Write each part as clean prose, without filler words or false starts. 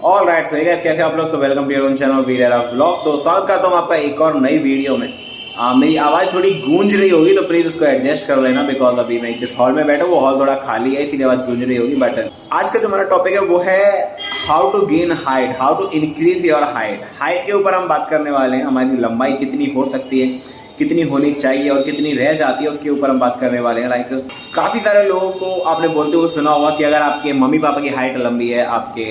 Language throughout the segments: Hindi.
ऑल राइट, सही गाइस, कैसे आप लोग। तो welcome to your own channel वीरेरा व्लॉग। तो स्वागत करता हूँ आपका एक और नई वीडियो में। मेरी आवाज़ थोड़ी गूंज रही होगी तो प्लीज़ उसको एडजस्ट कर लेना, बिकॉज अभी मैं जिस हॉल में बैठा हूँ वो हॉल थोड़ा खाली है, इसीलिए आवाज़ गूंज रही होगी। बट आज का जो हमारा टॉपिक है वो है how to gain height, how to increase your height. Height के ऊपर हम बात करने वाले हैं। हमारी लंबाई कितनी हो सकती है, कितनी होनी चाहिए और कितनी रह जाती है, उसके ऊपर हम बात करने वाले हैं। लाइक काफ़ी सारे लोगों को आपने बोलते हुए सुना होगा कि अगर आपके मम्मी पापा की हाइट लंबी है, आपके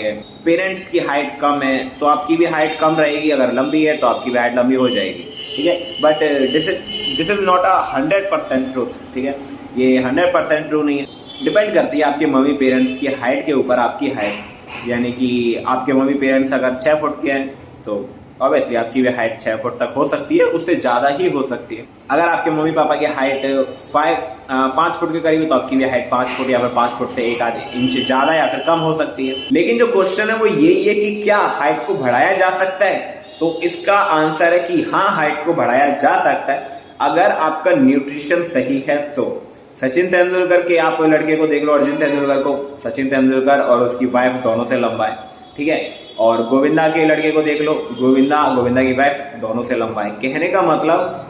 पेरेंट्स की हाइट कम है, तो आपकी भी हाइट कम रहेगी। अगर लंबी है तो आपकी भी हाइट लंबी हो जाएगी, ठीक है। But this is not a 100% truth, ठीक है। ये 100% ट्रू नहीं है। डिपेंड करती है आपके मम्मी पेरेंट्स की हाइट के ऊपर आपकी हाइट। यानी कि आपके मम्मी पेरेंट्स अगर 6 फुट के हैं तो ऑब्वियसली आपकी भी हाइट 6 फुट तक हो सकती है, उससे ज़्यादा ही हो सकती है। अगर आपके मम्मी पापा की हाइट 5 फुट के करीब है तो आपकी भी हाइट 5 फुट या फिर 5 फुट से 1 इंच ज़्यादा या फिर कम हो सकती है। लेकिन जो क्वेश्चन है वो यही है कि क्या हाइट को बढ़ाया जा सकता है। तो इसका आंसर है कि हाँ, हाइट को बढ़ाया जा सकता है अगर आपका न्यूट्रिशन सही है तो। सचिन तेंदुलकर के आप लड़के को देख लो, अर्जुन तेंदुलकर को। सचिन तेंदुलकर और उसकी वाइफ दोनों से लंबा है, ठीक है। और गोविंदा के लड़के को देख लो, गोविंदा की वाइफ दोनों से लंबा है। कहने का मतलब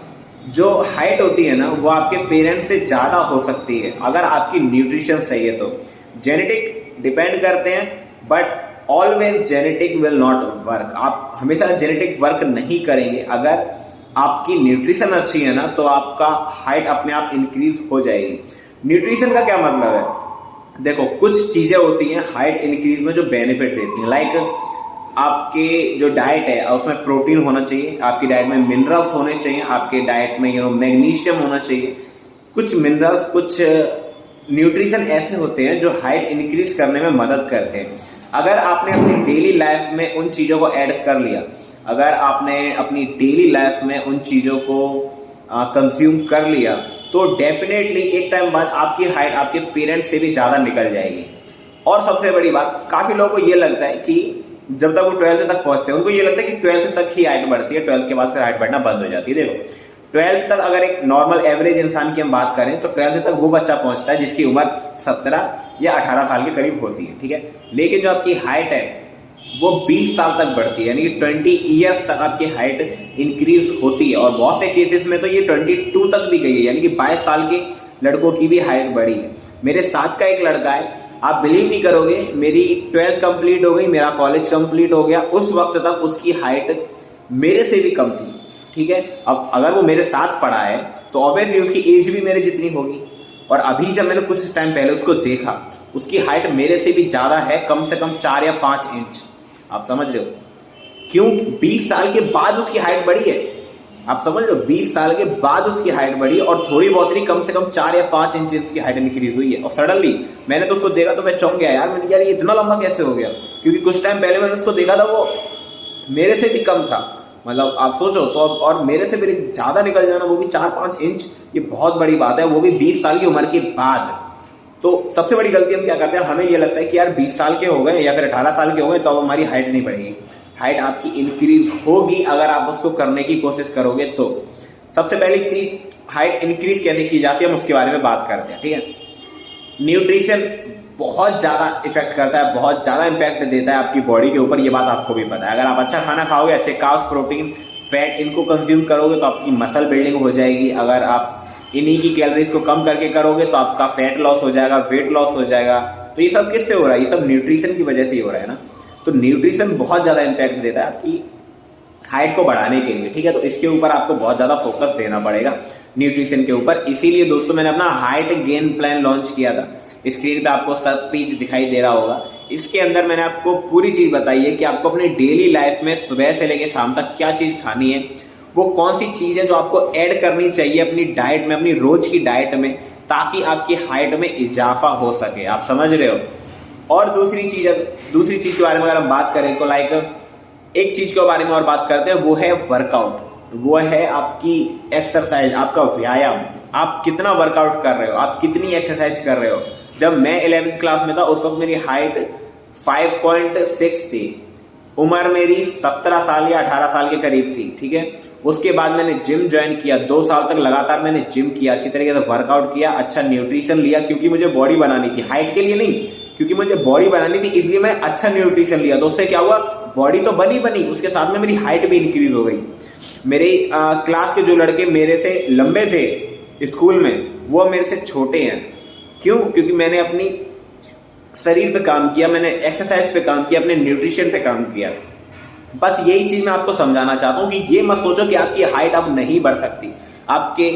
जो हाइट होती है ना वो आपके पेरेंट्स से ज़्यादा हो सकती है अगर आपकी न्यूट्रिशन सही है तो। जेनेटिक डिपेंड करते हैं but always genetic will not work. आप हमेशा जेनेटिक वर्क नहीं करेंगे। अगर आपकी न्यूट्रिशन अच्छी है ना तो आपका हाइट अपने आप इंक्रीज हो जाएगी। न्यूट्रिशन का क्या मतलब है, देखो कुछ चीज़ें होती हैं हाइट इंक्रीज में जो बेनिफिट देती हैं। लाइक आपके जो डाइट है उसमें प्रोटीन होना चाहिए, आपकी डाइट में मिनरल्स होने चाहिए, आपके डाइट में मैग्नीशियम होना चाहिए। कुछ मिनरल्स, कुछ न्यूट्रिशन ऐसे होते हैं जो हाइट इंक्रीज करने में मदद करते हैं। अगर आपने अपनी डेली लाइफ में उन चीज़ों को ऐड कर लिया, अगर आपने अपनी डेली लाइफ में उन चीज़ों को कंज्यूम कर लिया तो डेफिनेटली एक टाइम बाद आपकी हाइट आपके पेरेंट्स से भी ज़्यादा निकल जाएगी। और सबसे बड़ी बात, काफ़ी लोगों को ये लगता है कि जब तक वो 12th तक पहुंचते हैं उनको ये लगता है कि 12th तक ही हाइट बढ़ती है, 12th के बाद फिर हाइट बढ़ना बंद हो जाती है। देखो 12th तक अगर एक नॉर्मल एवरेज इंसान की हम बात करें तो 12th तक वो बच्चा पहुंचता है जिसकी उम्र 17 या 18 साल के करीब होती है, ठीक है। लेकिन जो आपकी हाइट है वो 20 साल तक बढ़ती है, यानी कि 20 ईयर्स तक आपकी हाइट इंक्रीज होती है। और बहुत से केसेस में तो ये 22 तक भी गई है, यानी कि 22 साल के लड़कों की भी हाइट बढ़ी है। मेरे साथ का एक लड़का है, आप बिलीव नहीं करोगे, मेरी 12th कंप्लीट हो गई, मेरा कॉलेज कंप्लीट हो गया, उस वक्त तक उसकी हाइट मेरे से भी कम थी, ठीक है। अब अगर वो मेरे साथ पढ़ा है तो ऑब्वियसली उसकी एज भी मेरे जितनी होगी। और अभी जब मैंने कुछ टाइम पहले उसको देखा, उसकी हाइट मेरे से भी ज़्यादा है, कम से कम 4 या 5 इंच। आप समझ रहे हो क्यों? 20 साल के बाद उसकी हाइट बढ़ी है। आप समझ रहे हो, 20 साल के बाद उसकी हाइट बढ़ी और थोड़ी बहुत नहीं, कम से कम 4 या 5 इंच की हाइट इंक्रीज हुई है। और सडनली मैंने तो उसको देखा तो मैं चौंक गया, यार मैंने यार ये इतना लंबा कैसे हो गया। क्योंकि कुछ टाइम पहले मैंने उसको देखा था वो मेरे से भी कम था। मतलब आप सोचो तो, और मेरे से भी ज़्यादा निकल जाना, वो भी 4-5 इंच, ये बहुत बड़ी बात है, वो भी 20 साल की उम्र के बाद। तो सबसे बड़ी गलती हम क्या करते हैं, हमें ये लगता है कि यार 20 साल के हो गए या फिर 18 साल के हो गए तो अब हमारी हाइट नहीं बढ़ेगी। हाइट आपकी इंक्रीज होगी अगर आप उसको करने की कोशिश करोगे तो। सबसे पहली चीज, हाइट इंक्रीज कैसे की जाती है हम उसके बारे में बात करते हैं, ठीक है। न्यूट्रिशन बहुत ज़्यादा इफेक्ट करता है, बहुत ज़्यादा इम्पैक्ट देता है आपकी बॉडी के ऊपर, ये बात आपको भी पता है। अगर आप अच्छा खाना खाओगे, अच्छे कार्ब्स, प्रोटीन, फैट इनको कंज्यूम करोगे तो आपकी मसल बिल्डिंग हो जाएगी। अगर आप इन्हीं की कैलोरीज को कम करके करोगे तो आपका फैट लॉस हो जाएगा, वेट लॉस हो जाएगा। तो ये सब किससे हो रहा है? ये सब न्यूट्रिशन की वजह से ही हो रहा है ना। तो न्यूट्रिशन बहुत ज़्यादा इम्पैक्ट देता है आपकी हाइट को बढ़ाने के लिए, ठीक है। तो इसके ऊपर आपको बहुत ज़्यादा फोकस देना पड़ेगा, न्यूट्रिशन के ऊपर। इसीलिए दोस्तों मैंने अपना हाइट गेन प्लान लॉन्च किया था। स्क्रीन पे आपको उसका पेज दिखाई दे रहा होगा। इसके अंदर मैंने आपको पूरी चीज़ बताई है कि आपको अपनी डेली लाइफ में सुबह से लेकर शाम तक क्या चीज़ खानी है, वो कौन सी चीज़ है जो आपको ऐड करनी चाहिए अपनी डाइट में, अपनी रोज की डाइट में, ताकि आपकी हाइट में इजाफा हो सके। आप समझ रहे हो। और दूसरी चीज़ के बारे में अगर हम बात करें तो लाइक एक चीज़ के बारे में और बात करते हैं, वो है वर्कआउट। वो है आपकी एक्सरसाइज, आपका व्यायाम। आप कितना वर्कआउट कर रहे हो, आप कितनी एक्सरसाइज कर रहे हो। जब मैं 11th क्लास में था उस वक्त मेरी हाइट 5.6 थी, उम्र मेरी 17 साल या 18 साल के करीब थी, ठीक है। उसके बाद मैंने जिम ज्वाइन किया, 2 साल तक लगातार मैंने जिम किया, अच्छी तरीके से वर्कआउट किया, अच्छा न्यूट्रिशन लिया, क्योंकि मुझे बॉडी बनानी थी, हाइट के लिए नहीं, क्योंकि मुझे बॉडी बनानी थी, इसलिए मैंने अच्छा न्यूट्रिशन लिया। तो उससे क्या हुआ, बॉडी तो बनी, उसके साथ में मेरी हाइट भी इंक्रीज हो गई। मेरे क्लास के जो लड़के मेरे से लंबे थे स्कूल में, वो मेरे से छोटे हैं। क्यों? क्योंकि मैंने अपनी शरीर पे काम किया, मैंने एक्सरसाइज पे काम किया, अपने न्यूट्रिशन पे काम किया। बस यही चीज मैं आपको समझाना चाहता हूँ कि ये मत सोचो कि आपकी हाइट अब नहीं बढ़ सकती। आपके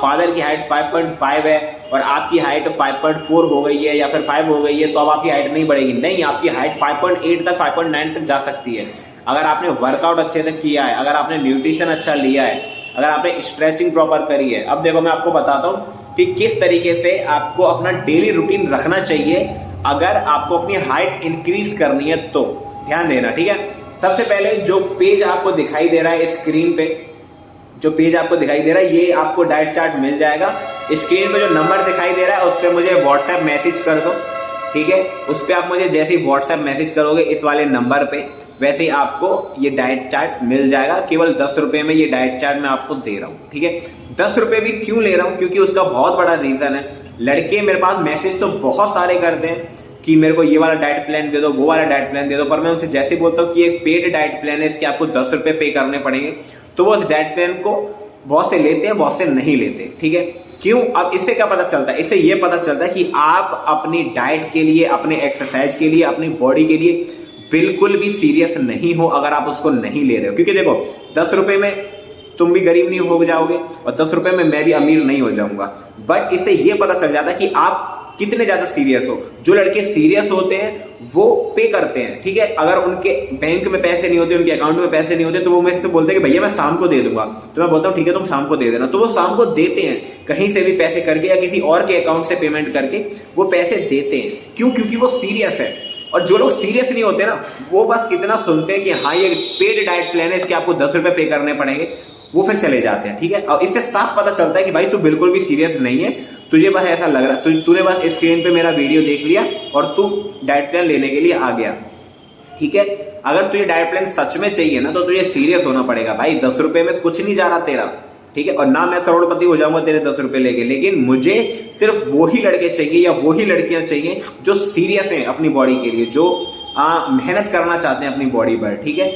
फादर की हाइट 5.5 है और आपकी हाइट 5.4 हो गई है या फिर 5 हो गई है, तो अब आपकी हाइट नहीं बढ़ेगी। नहीं, आपकी हाइट 5.8 तक 5.9 तक जा सकती है अगर आपने वर्कआउट अच्छे से किया है, अगर आपने न्यूट्रिशन अच्छा लिया है, अगर आपने स्ट्रेचिंग प्रॉपर करी है। अब देखो मैं आपको बताता हूँ कि किस तरीके से आपको अपना डेली रूटीन रखना चाहिए अगर आपको अपनी हाइट इंक्रीज करनी है तो। ध्यान देना, ठीक है। सबसे पहले जो पेज आपको दिखाई दे रहा है स्क्रीन पे, जो पेज आपको दिखाई दे रहा है, ये आपको डाइट चार्ट मिल जाएगा। स्क्रीन पे जो नंबर दिखाई दे रहा है उस पर मुझे व्हाट्सएप मैसेज कर दो, ठीक है। उस पर आप मुझे जैसे ही व्हाट्सएप मैसेज करोगे इस वाले नंबर पे, वैसे ही आपको ये डाइट चार्ट मिल जाएगा। केवल 10 रुपये में ये डाइट चार्ट मैं आपको दे रहा हूँ, ठीक है। 10 रुपये भी क्यों ले रहा हूँ, क्योंकि उसका बहुत बड़ा रीज़न है। लड़के मेरे पास मैसेज तो बहुत सारे करते हैं कि मेरे को ये वाला डाइट प्लान दे दो, वो वाला डाइट प्लान दे दो, पर मैं उनसे जैसे बोलता हूँ कि एक पेड डाइट प्लान है, इसके आपको 10 रुपये पे करने पड़ेंगे, तो वो उस डाइट प्लान को बहुत से लेते हैं, बहुत से नहीं लेते, ठीक है। क्यों? अब इससे क्या पता चलता है? इससे ये पता चलता है कि आप अपनी डाइट के लिए, अपने एक्सरसाइज के लिए, अपनी बॉडी के लिए बिल्कुल भी सीरियस नहीं हो अगर आप उसको नहीं ले रहे हो। क्योंकि देखो 10 रुपये में तुम भी गरीब नहीं हो जाओगे और 10 रुपये में मैं भी अमीर नहीं हो जाऊंगा। बट इससे ये पता चल जाता है कि आप कितने ज्यादा सीरियस हो। जो लड़के सीरियस होते हैं वो पे करते हैं, ठीक है। अगर उनके बैंक में पैसे नहीं होते, उनके अकाउंट में पैसे नहीं होते, तो वो मेरे से बोलते हैं कि भैया मैं शाम को दे दूंगा। तो मैं बोलता हूँ ठीक है तुम शाम को दे देना। तो वो शाम को देते हैं, कहीं से भी पैसे करके या किसी और के अकाउंट से पेमेंट करके वो पैसे देते हैं। क्यों? क्योंकि वो सीरियस है। और जो लोग सीरियस नहीं होते ना, वो बस इतना सुनते हैं कि हाँ ये पेड डाइट प्लान है, इसके आपको 10 रुपये पे करने पड़ेंगे, वो फिर चले जाते हैं, ठीक है। और इससे साफ पता चलता है कि भाई तू बिल्कुल भी सीरियस नहीं है, तुझे बस ऐसा लग रहा है, तूने बस स्क्रीन पे मेरा वीडियो देख लिया और तू डाइट प्लान लेने के लिए आ गया, ठीक है। अगर तुझे डाइट प्लान सच में चाहिए ना, तो तुझे सीरियस होना पड़ेगा भाई। 10 रुपये में कुछ नहीं जा रहा तेरा, ठीक है। और ना मैं करोड़पति हो जाऊंगा तेरे 10 रुपये लेके, लेकिन मुझे सिर्फ वही लड़के चाहिए या वही लड़कियां चाहिए जो सीरियस हैं अपनी बॉडी के लिए, जो मेहनत करना चाहते हैं अपनी बॉडी पर, ठीक है।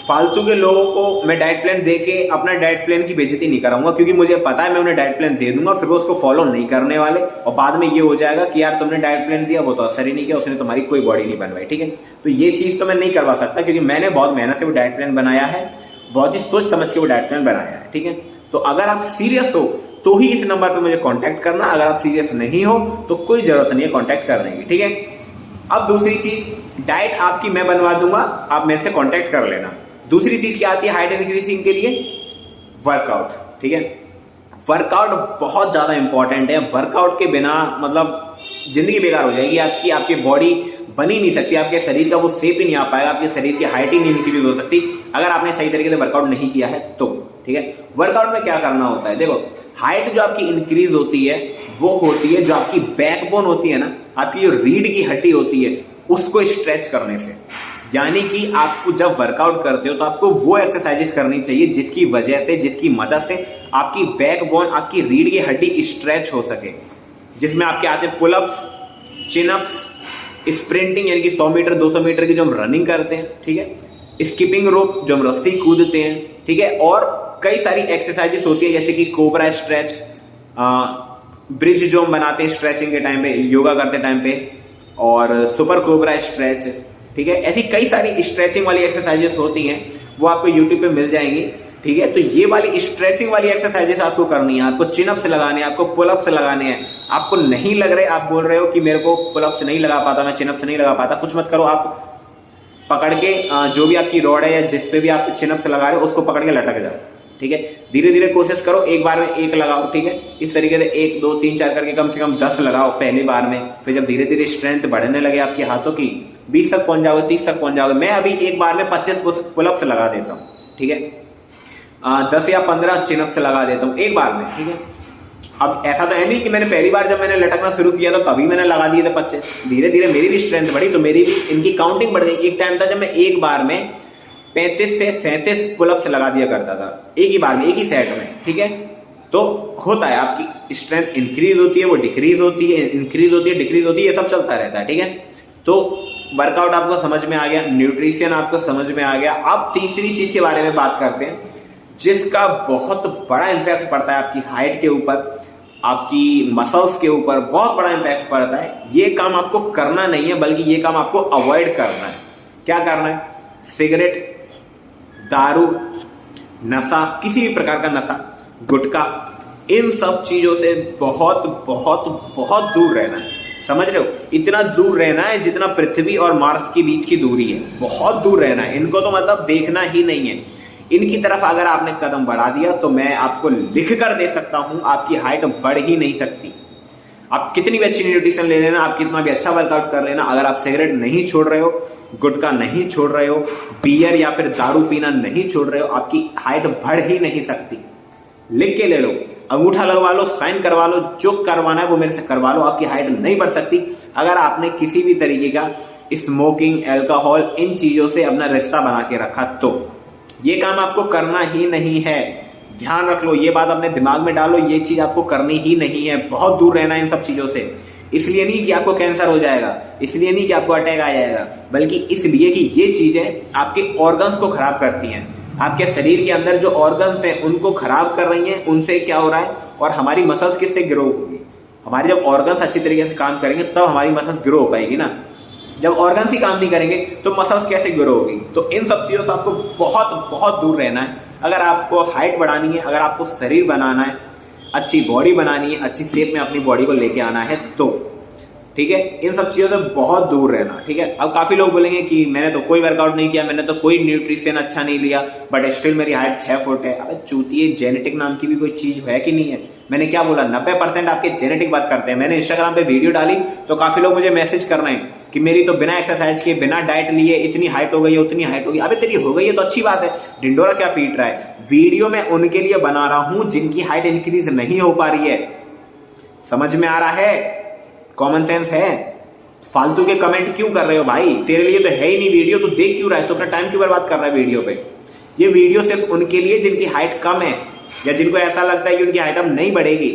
फालतू के लोगों को मैं डाइट प्लान दे के अपना डाइट प्लान की बेइज्जती नहीं कराऊंगा, क्योंकि मुझे पता है मैं उन्हें डाइट प्लान दे दूंगा, फिर वो उसको फॉलो नहीं करने वाले और बाद में ये हो जाएगा कि यार तुमने डाइट प्लान दिया, वो तो असर ही नहीं किया, उसने तुम्हारी कोई बॉडी नहीं बनवाई, ठीक है। तो ये चीज़ तो मैं नहीं करवा सकता, क्योंकि मैंने बहुत मेहनत से वो डाइट प्लान बनाया है, बहुत ही सोच समझ के वो डाइट प्लान बनाया है, ठीक है। तो अगर आप सीरियस हो तो ही इस नंबर पर मुझे कॉन्टैक्ट करना, अगर आप सीरियस नहीं हो तो कोई जरूरत नहीं है कॉन्टैक्ट करने की, ठीक है। अब दूसरी चीज, डाइट आपकी मैं बनवा दूंगा, आप मेरे से कॉन्टैक्ट कर लेना। दूसरी चीज क्या आती है हाइट इंक्रीजिंग के लिए? वर्कआउट, ठीक है। वर्कआउट बहुत ज्यादा इंपॉर्टेंट है। वर्कआउट के बिना मतलब जिंदगी बेकार हो जाएगी आपकी, आपकी बॉडी बन ही नहीं सकती, आपके शरीर का वो शेप ही नहीं आ पाएगा, आपके शरीर की हाइट ही नहीं इंक्रीज हो सकती अगर आपने सही तरीके से वर्कआउट नहीं किया है तो, ठीक है। वर्कआउट में क्या करना होता है? देखो हाइट जो आपकी इंक्रीज होती है वो होती है जो आपकी बैकबोन होती है ना, आपकी जो रीढ़ की हड्डी होती है उसको स्ट्रेच करने से। यानी कि आपको जब वर्कआउट करते हो तो आपको वो एक्सरसाइजेस करनी चाहिए जिसकी वजह से, जिसकी मदद से आपकी बैकबोन, आपकी रीढ़ की हड्डी स्ट्रेच हो सके, जिसमें आपके आते हैं पुलअप्स, चिनअप्स, स्प्रिंटिंग यानी कि 100 मीटर 200 मीटर की जो हम रनिंग करते हैं, ठीक है, स्किपिंग रोप जो हम रस्सी कूदते हैं, ठीक है, और कई सारी एक्सरसाइजेस होती है जैसे कि कोबरा स्ट्रेच, ब्रिज जो हम बनाते हैं स्ट्रेचिंग के टाइम पे, योगा करते टाइम पे, और सुपर कोबरा स्ट्रेच, ठीक है। ऐसी कई सारी स्ट्रेचिंग वाली एक्सरसाइजेस होती हैं, वो आपको यूट्यूब पे मिल जाएंगी, ठीक है। तो ये वाली स्ट्रेचिंग वाली एक्सरसाइजेस आपको करनी है, आपको चिनअप्स लगाने हैं, आपको पुलअप्स लगाने हैं। आपको नहीं लग रहे, आप बोल रहे हो कि मेरे को पुलअप्स नहीं लगा पाता, मैं चिनअप्स नहीं लगा पाता, कुछ मत करो, आप पकड़ के जो भी आपकी रॉड है या जिस पे भी आप चिनअप्स लगा रहे हो उसको पकड़ के लटक जाओ, ठीक है। धीरे धीरे कोशिश करो, एक बार में 1 लगाओ, ठीक है। इस तरीके से 1 2 3 4 करके कम से कम 10 लगाओ पहली बार में। फिर जब धीरे धीरे स्ट्रेंथ बढ़ने लगे आपके हाथों की, 20 तक पहुंच जाओगे, 30 तक पहुंच जाओगे। मैं अभी एक बार में 25 पुलअप्स लगा देता हूँ, ठीक है। 10 या 15 चिनअप्स लगा देता हूँ एक बार में, ठीक है। अब ऐसा तो है नहीं कि मैंने पहली बार जब मैंने लटकना शुरू किया तो तभी मैंने लगा दिए थे 25। धीरे धीरे मेरी भी स्ट्रेंथ बढ़ी तो मेरी भी इनकी काउंटिंग बढ़ गई। एक टाइम था जब मैं एक बार में 35 से 37 पुलअप्स लगा दिया करता था, एक ही बार में, एक ही सेट में, ठीक है। तो होता है, आपकी स्ट्रेंथ इंक्रीज होती है, वो डिक्रीज होती है, इंक्रीज होती है, डिक्रीज होती है, ये सब चलता रहता है, ठीक है। तो वर्कआउट आपको समझ में आ गया, न्यूट्रिशन आपको समझ में आ गया। अब तीसरी चीज के बारे में बात करते हैं जिसका बहुत बड़ा इंपैक्ट पड़ता है आपकी हाइट के ऊपर, आपकी मसल्स के ऊपर बहुत बड़ा इंपैक्ट पड़ता है। ये काम आपको करना नहीं है, बल्कि ये काम आपको अवॉइड करना है। क्या करना है? सिगरेट, दारू, नशा, किसी भी प्रकार का नशा, गुटखा, इन सब चीजों से बहुत बहुत बहुत दूर रहना है। समझ रहे हो? इतना दूर रहना है जितना पृथ्वी और मार्स के बीच की दूरी है, बहुत दूर रहना है। इनको तो मतलब देखना ही नहीं है। इनकी तरफ अगर आपने कदम बढ़ा दिया तो मैं आपको लिख कर दे सकता हूं, आपकी हाइट बढ़ ही नहीं सकती। आप कितनी भी अच्छी न्यूट्रिशन ले लेना, आप कितना भी अच्छा वर्कआउट कर लेना, अगर आप सिगरेट नहीं छोड़ रहे हो, गुटखा नहीं छोड़ रहे हो, बियर या फिर दारू पीना नहीं छोड़ रहे हो, आपकी हाइट बढ़ ही नहीं सकती। लिख के ले लो, अंगूठा लगवा लो, साइन करवा लो, जो करवाना है वो मेरे से करवा लो, आपकी हाइट नहीं बढ़ सकती अगर आपने किसी भी तरीके का स्मोकिंग, अल्कोहल, इन चीजों से अपना रिश्ता बना के रखा तो। ये काम आपको करना ही नहीं है, ध्यान रख लो, ये बात अपने दिमाग में डालो, ये चीज आपको करनी ही नहीं है। बहुत दूर रहना है इन सब चीजों से। इसलिए नहीं कि आपको कैंसर हो जाएगा, इसलिए नहीं कि आपको अटैक आ जाएगा, बल्कि इसलिए कि ये चीजें आपके ऑर्गन्स को खराब करती हैं। आपके शरीर के अंदर जो ऑर्गन्स हैं उनको खराब कर रही हैं। उनसे क्या हो रहा है? और हमारी मसल्स किससे ग्रो होगी? हमारी जब ऑर्गन्स अच्छी तरीके से काम करेंगे तब हमारी मसल्स ग्रो हो पाएगी ना। जब ऑर्गन्स ही काम नहीं करेंगे तो मसल्स कैसे ग्रो होगी? तो इन सब चीज़ों से आपको बहुत बहुत दूर रहना है। अगर आपको हाइट बढ़ानी है, अगर आपको शरीर बनाना है, अच्छी बॉडी बनानी है, अच्छी शेप में अपनी बॉडी को लेके आना है तो ठीक है, इन सब चीज़ों से बहुत दूर रहना। ठीक है, अब काफ़ी लोग बोलेंगे कि मैंने तो कोई वर्कआउट नहीं किया, मैंने तो कोई न्यूट्रिशन अच्छा नहीं लिया, बट स्टिल मेरी हाइट 6 फुट है। अबे चूतिए, जेनेटिक नाम की भी कोई चीज़ है कि नहीं है? मैंने क्या बोला? 90% आपके जेनेटिक बात करते हैं। मैंने इंस्टाग्राम पे वीडियो डाली तो काफ़ी लोग मुझे मैसेज कर रहे हैं कि मेरी तो बिना एक्सरसाइज किए, बिना डाइट लिए इतनी हाइट हो गई है, उतनी हाइट हो गई। अबे तेरी हो गई है तो अच्छी बात है, ढिंडोरा क्या पीट रहा है? वीडियो मैं उनके लिए बना रहा हूं जिनकी हाइट इंक्रीज नहीं हो पा रही है। समझ में आ रहा है? कॉमन सेंस है? फालतू के कमेंट क्यों कर रहे हो भाई? तेरे लिए तो है ही नहीं वीडियो, तो देख क्यों रहा है? तो अपना टाइम क्यों बर्बाद कर रहा है वीडियो पे? ये वीडियो सिर्फ उनके लिए जिनकी हाइट कम है या जिनको ऐसा लगता है कि उनकी हाइट अब नहीं बढ़ेगी,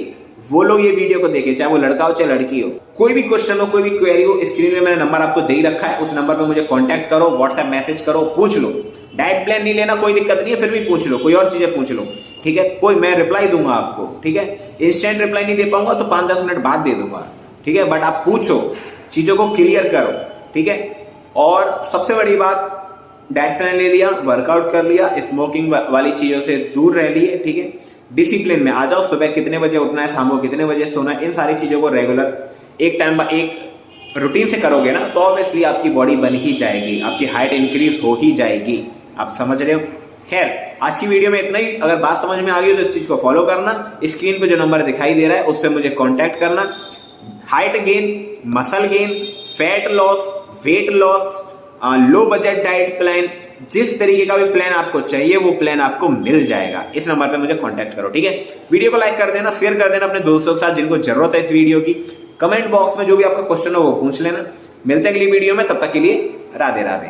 वो लोग ये वीडियो को देखें, चाहे वो लड़का हो चाहे लड़की हो। कोई भी क्वेश्चन हो, कोई भी क्वेरी हो, स्क्रीन में मैंने नंबर आपको दे ही रखा है, उस नंबर पे मुझे कांटेक्ट करो, व्हाट्सएप मैसेज करो, पूछ लो। डाइट प्लान नहीं लेना कोई दिक्कत नहीं है, फिर भी पूछ लो, कोई और चीजें पूछ लो। ठीक है, कोई मैं रिप्लाई दूंगा आपको। ठीक है, इंस्टेंट रिप्लाई नहीं दे पाऊंगा तो 5-10 मिनट बाद दे दूंगा। ठीक है, बट आप पूछो, चीजों को क्लियर करो। ठीक है, और सबसे बड़ी बात, डाइट प्लान ले लिया, वर्कआउट कर लिया, स्मोकिंग वाली चीजों से दूर रह लिए। ठीक है, डिसिप्लिन में आ जाओ, सुबह कितने बजे उठना है, शाम को कितने बजे सोना है, इन सारी चीजों को रेगुलर एक टाइम एक रूटीन से करोगे ना तो ऑब्वियसली आपकी बॉडी बन ही जाएगी, आपकी हाइट इंक्रीज हो ही जाएगी। आप समझ रहे हो? खैर, आज की वीडियो में इतना ही। अगर बात समझ में आ गई तो इस चीज को फॉलो करना, स्क्रीन पे जो नंबर दिखाई दे रहा है उस पर मुझे कॉन्टैक्ट करना। Height gain, muscle gain, fat loss, weight loss, low budget diet plan, जिस तरीके का भी प्लान आपको चाहिए वो प्लान आपको मिल जाएगा। इस नंबर पे मुझे कांटेक्ट करो। ठीक है, वीडियो को लाइक कर देना, शेयर कर देना अपने दोस्तों के साथ जिनको जरूरत है इस वीडियो की। कमेंट बॉक्स में जो भी आपका क्वेश्चन हो वो पूछ लेना। मिलते हैं अगली वीडियो में, तब तक के लिए राधे राधे।